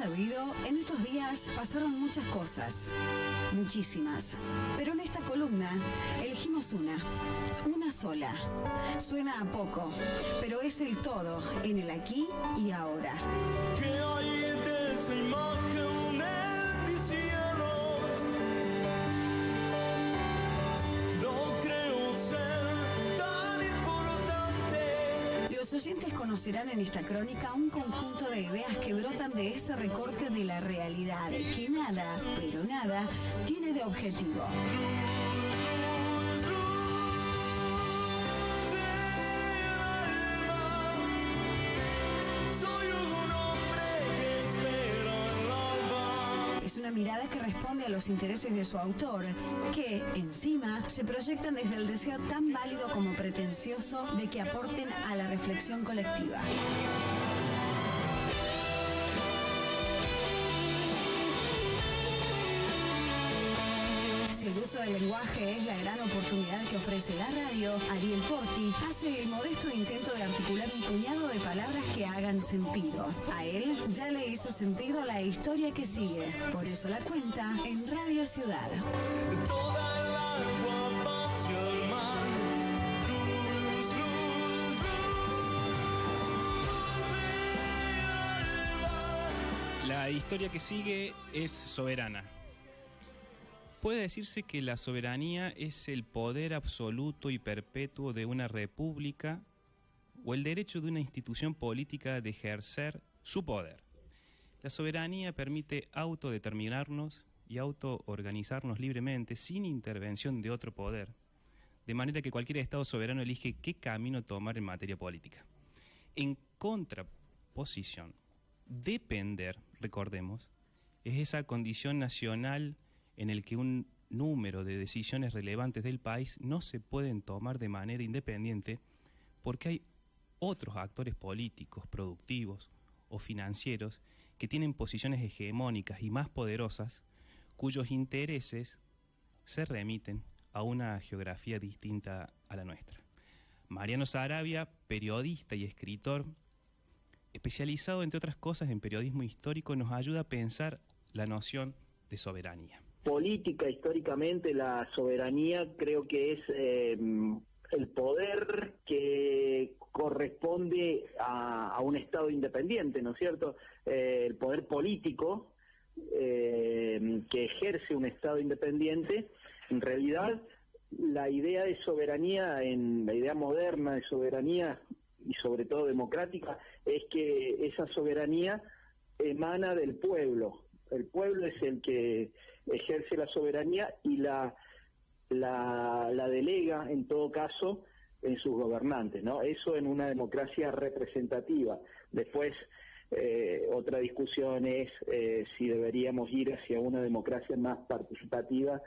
sabido, en estos días pasaron muchas cosas, muchísimas. Pero en esta columna elegimos una sola. Suena a poco, pero es el todo en el aquí y ahora. ¿Qué hay de esa imagen del cielo? No creo ser tan importante. Los oyentes conocerán en esta crónica un conjunto de ideas que brotan de ese recorte de la realidad, que nada, pero nada, tiene de objetivo. Es una mirada que responde a los intereses de su autor, que, encima, se proyectan desde el deseo tan válido como pretencioso de que aporten a la reflexión colectiva. Si el uso del lenguaje es la gran oportunidad que ofrece la radio, Ariel Torti hace el modesto intento de articular un puñado de palabras que hagan sentido. A él ya le hizo sentido la historia que sigue, por eso la cuenta en Radio Ciudad. Toda el agua hacia el mar. Luz, luz, luz. La historia que sigue es soberana. Puede decirse que la soberanía es el poder absoluto y perpetuo de una república o el derecho de una institución política de ejercer su poder. La soberanía permite autodeterminarnos y autoorganizarnos libremente sin intervención de otro poder, de manera que cualquier Estado soberano elige qué camino tomar en materia política. En contraposición, depender, recordemos, es esa condición nacional en el que un número de decisiones relevantes del país no se pueden tomar de manera independiente porque hay otros actores políticos, productivos o financieros que tienen posiciones hegemónicas y más poderosas cuyos intereses se remiten a una geografía distinta a la nuestra. Mariano Saravia, periodista y escritor, especializado entre otras cosas en periodismo histórico, nos ayuda a pensar la noción de soberanía. Política, históricamente, la soberanía creo que es el poder que corresponde a un Estado independiente, ¿no es cierto? El poder político que ejerce un Estado independiente. En realidad, la idea de soberanía, en la idea moderna de soberanía y sobre todo democrática, es que esa soberanía emana del pueblo. El pueblo es el que ejerce la soberanía y la delega, en todo caso, en sus gobernantes, ¿no? Eso en una democracia representativa. Después, otra discusión es si deberíamos ir hacia una democracia más participativa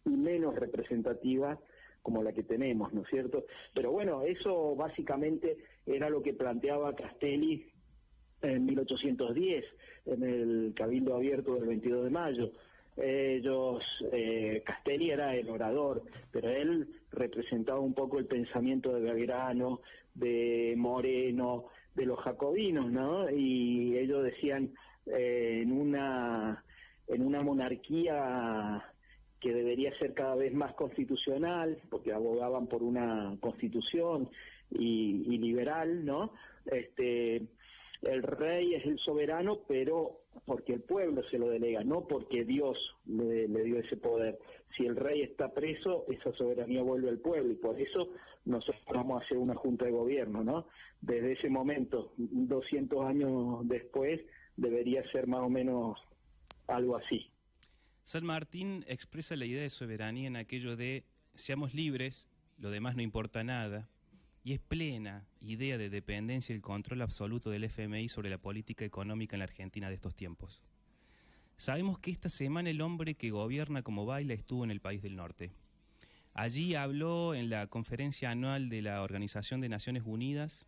y menos representativa como la que tenemos, ¿no es cierto? Pero bueno, eso básicamente era lo que planteaba Castelli en 1810, en el Cabildo Abierto del 22 de mayo. Castelli era el orador, pero él representaba un poco el pensamiento de Belgrano, de Moreno, de los jacobinos, ¿no? Y ellos decían en una monarquía que debería ser cada vez más constitucional, porque abogaban por una constitución y liberal, ¿no? El rey es el soberano, pero porque el pueblo se lo delega, no porque Dios le dio ese poder. Si el rey está preso, esa soberanía vuelve al pueblo, y por eso nosotros vamos a hacer una junta de gobierno, ¿no? Desde ese momento, 200 años después, debería ser más o menos algo así. San Martín expresa la idea de soberanía en aquello de seamos libres, lo demás no importa nada, y es plena idea de dependencia y el control absoluto del FMI sobre la política económica en la Argentina de estos tiempos. Sabemos que esta semana el hombre que gobierna como baila estuvo en el país del norte. Allí habló en la conferencia anual de la Organización de Naciones Unidas,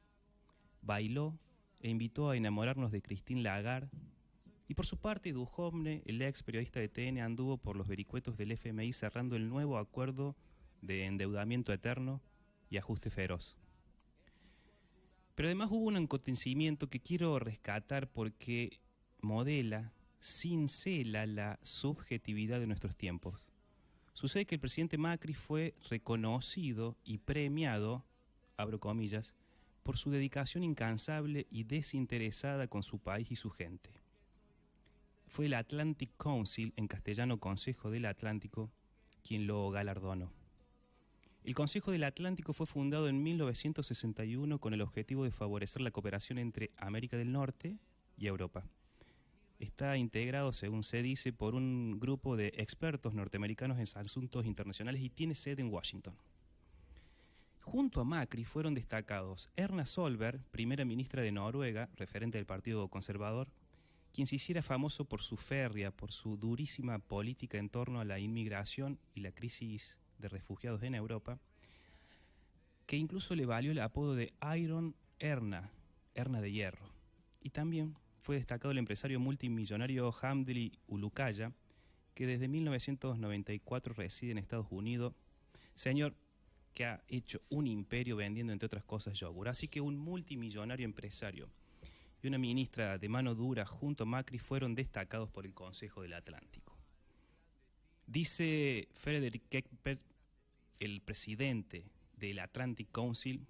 bailó e invitó a enamorarnos de Christine Lagarde, y por su parte Duhovne, el ex periodista de TN, anduvo por los vericuetos del FMI cerrando el nuevo acuerdo de endeudamiento eterno y ajuste feroz. Pero además hubo un acontecimiento que quiero rescatar porque modela cincela la subjetividad de nuestros tiempos. Sucede que el presidente Macri fue reconocido y premiado, abro comillas, por su dedicación incansable y desinteresada con su país y su gente. Fue el Atlantic Council, en castellano Consejo del Atlántico, quien lo galardonó. El Consejo del Atlántico fue fundado en 1961 con el objetivo de favorecer la cooperación entre América del Norte y Europa. Está integrado, según se dice, por un grupo de expertos norteamericanos en asuntos internacionales y tiene sede en Washington. Junto a Macri fueron destacados Erna Solberg, primera ministra de Noruega, referente del Partido Conservador, quien se hiciera famoso por su férrea, por su durísima política en torno a la inmigración y la crisis de refugiados en Europa, que incluso le valió el apodo de Iron Erna, Erna de Hierro. Y también fue destacado el empresario multimillonario Hamdi Ulukaya, que desde 1994 reside en Estados Unidos. Señor que ha hecho un imperio vendiendo, entre otras cosas, yogur. Así que un multimillonario empresario y una ministra de mano dura junto a Macri fueron destacados por el Consejo del Atlántico. Dice Frederick Keckberg, el presidente del Atlantic Council,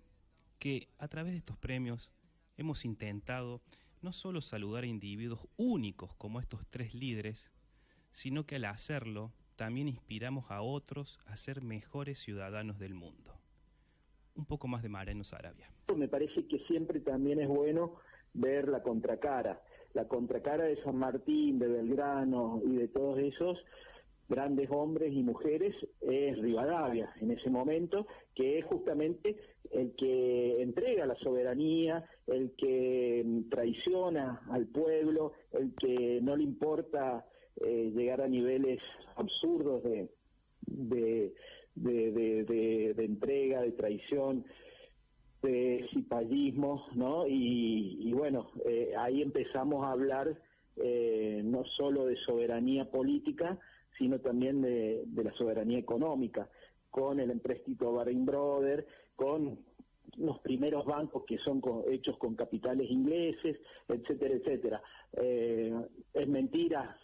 que a través de estos premios hemos intentado no solo saludar a individuos únicos como estos tres líderes, sino que al hacerlo también inspiramos a otros a ser mejores ciudadanos del mundo. Un poco más de Mariano Sarabia. Me parece que siempre también es bueno ver la contracara de San Martín, de Belgrano y de todos esos grandes hombres y mujeres, es Rivadavia en ese momento, que es justamente el que entrega la soberanía, el que traiciona al pueblo, el que no le importa llegar a niveles absurdos de entrega, de traición, de cipallismo, ¿no? Y bueno, ahí empezamos a hablar no solo de soberanía política, sino también de la soberanía económica, con el empréstito Baring Brothers, con los primeros bancos que son hechos con capitales ingleses, etcétera, etcétera. Es mentira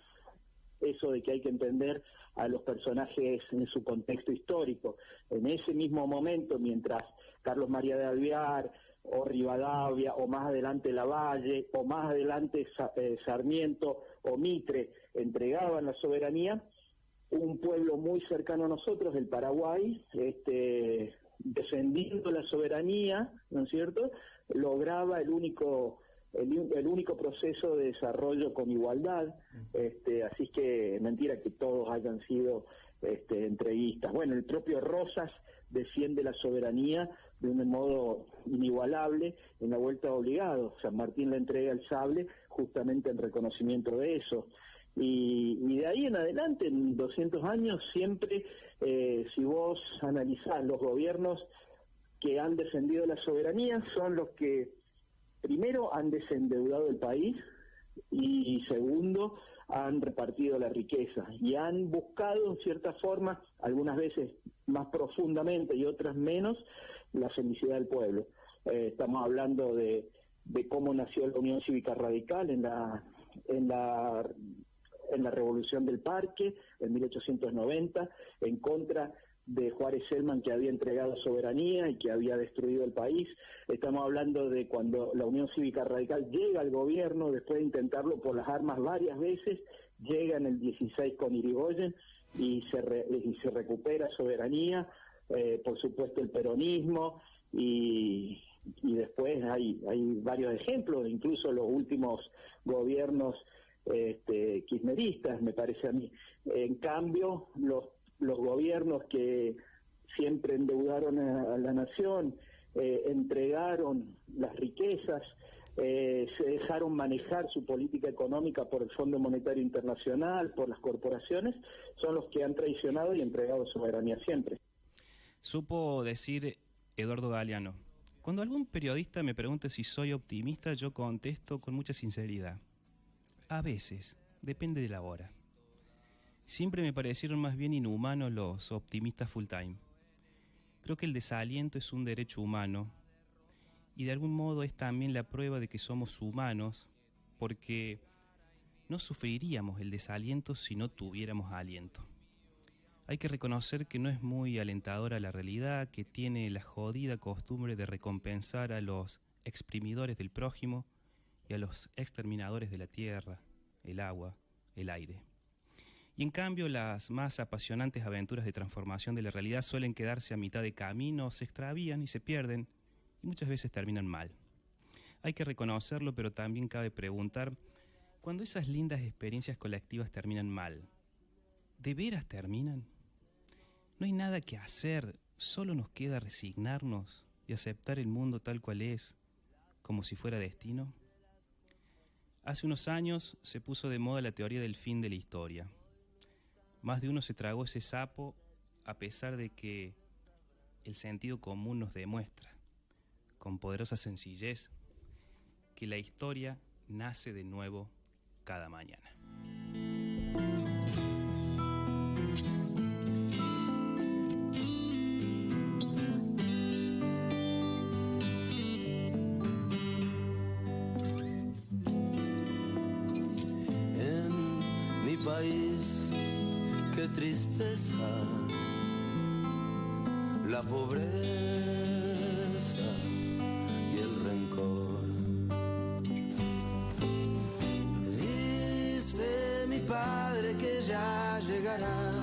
eso de que hay que entender a los personajes en su contexto histórico. En ese mismo momento, mientras Carlos María de Alvear, o Rivadavia, o más adelante Lavalle, o más adelante Sarmiento o Mitre entregaban la soberanía, un pueblo muy cercano a nosotros, el Paraguay, defendiendo la soberanía, ¿no es cierto?, lograba el único proceso de desarrollo con igualdad. Así que mentira que todos hayan sido entreguistas. Bueno, el propio Rosas defiende la soberanía de un modo inigualable en la Vuelta de Obligados. San Martín le entrega el sable justamente en reconocimiento de eso. Y de ahí en adelante, en 200 años, siempre, si vos analizás los gobiernos que han defendido la soberanía, son los que primero han desendeudado el país y segundo han repartido la riqueza y han buscado en cierta forma, algunas veces más profundamente y otras menos, la felicidad del pueblo. Estamos hablando de cómo nació la Unión Cívica Radical en la Revolución del Parque en 1890, en contra de Juárez Selman, que había entregado soberanía y que había destruido el país. Estamos hablando de cuando la Unión Cívica Radical llega al gobierno, después de intentarlo por las armas varias veces, llega en el 16 con Irigoyen y se recupera soberanía, por supuesto el peronismo, y después hay varios ejemplos, incluso los últimos gobiernos kirchneristas, me parece a mí. En cambio, los gobiernos que siempre endeudaron a la nación, entregaron las riquezas, se dejaron manejar su política económica por el Fondo Monetario Internacional, por las corporaciones, son los que han traicionado y entregado soberanía siempre. Supo decir Eduardo Galeano: cuando algún periodista me pregunte si soy optimista, yo contesto con mucha sinceridad: a veces, depende de la hora. Siempre me parecieron más bien inhumanos los optimistas full time. Creo que el desaliento es un derecho humano y de algún modo es también la prueba de que somos humanos, porque no sufriríamos el desaliento si no tuviéramos aliento. Hay que reconocer que no es muy alentadora la realidad, que tiene la jodida costumbre de recompensar a los exprimidores del prójimo y a los exterminadores de la tierra, el agua, el aire. Y en cambio, las más apasionantes aventuras de transformación de la realidad suelen quedarse a mitad de camino, se extravían y se pierden, y muchas veces terminan mal. Hay que reconocerlo, pero también cabe preguntar, cuando esas lindas experiencias colectivas terminan mal, ¿de veras terminan? No hay nada que hacer, solo nos queda resignarnos y aceptar el mundo tal cual es, como si fuera destino. Hace unos años se puso de moda la teoría del fin de la historia. Más de uno se tragó ese sapo a pesar de que el sentido común nos demuestra, con poderosa sencillez, que la historia nace de nuevo cada mañana. País, qué tristeza, la pobreza y el rencor. Dice mi padre que ya llegará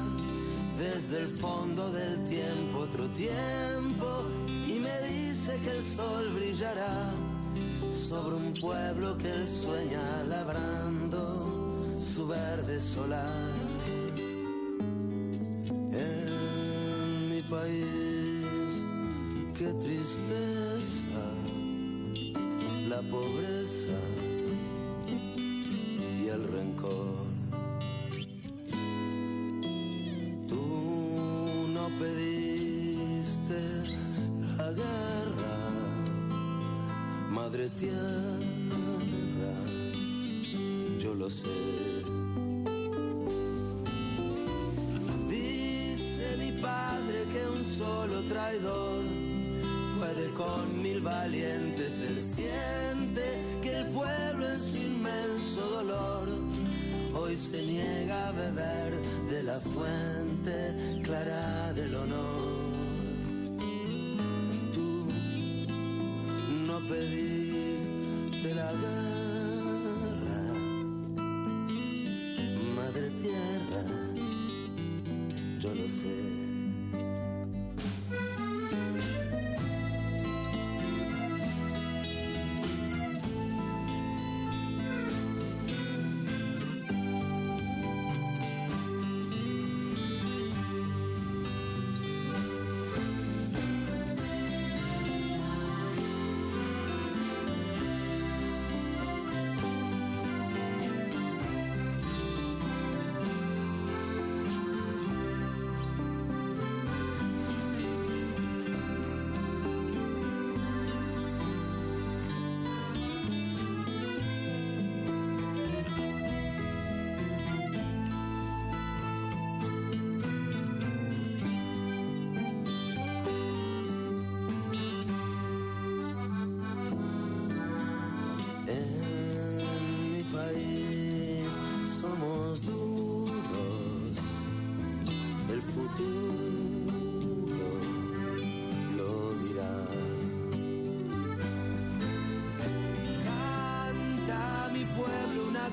desde el fondo del tiempo otro tiempo, y me dice que el sol brillará sobre un pueblo que él sueña labrando su verde solar. En mi país, qué tristeza, la pobreza y el rencor. Tú no pediste la guerra, madre tierra, yo lo sé. Dice mi padre que un solo traidor puede con 1000 valientes. Él siente que el pueblo en su inmenso dolor hoy se niega a beber de la fuente clara del honor. Tú no pediste la guerra, madre tierra, yo lo sé.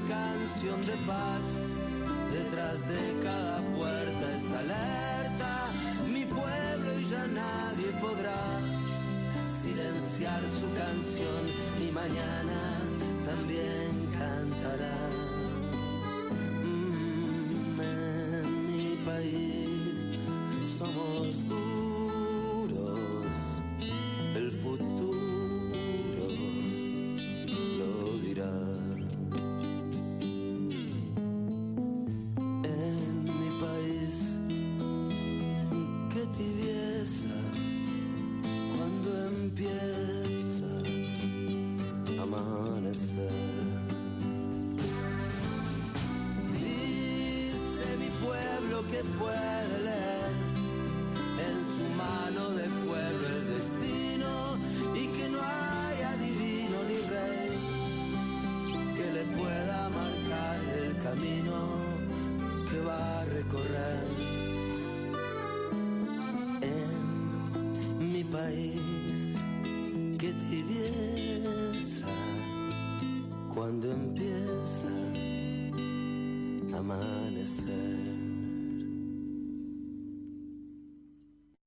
Canción de paz, detrás de cada puerta está alerta, mi pueblo, y ya nadie podrá silenciar su canción, y mañana también cantará. En mi país somos duros, el futuro lo dirá. Tibieza cuando empieza a amanecer. Dice mi pueblo que puede leer en su mano de pueblo el destino, y que no hay adivino ni rey que le pueda marcar el país, qué tibieza cuando empieza a amanecer.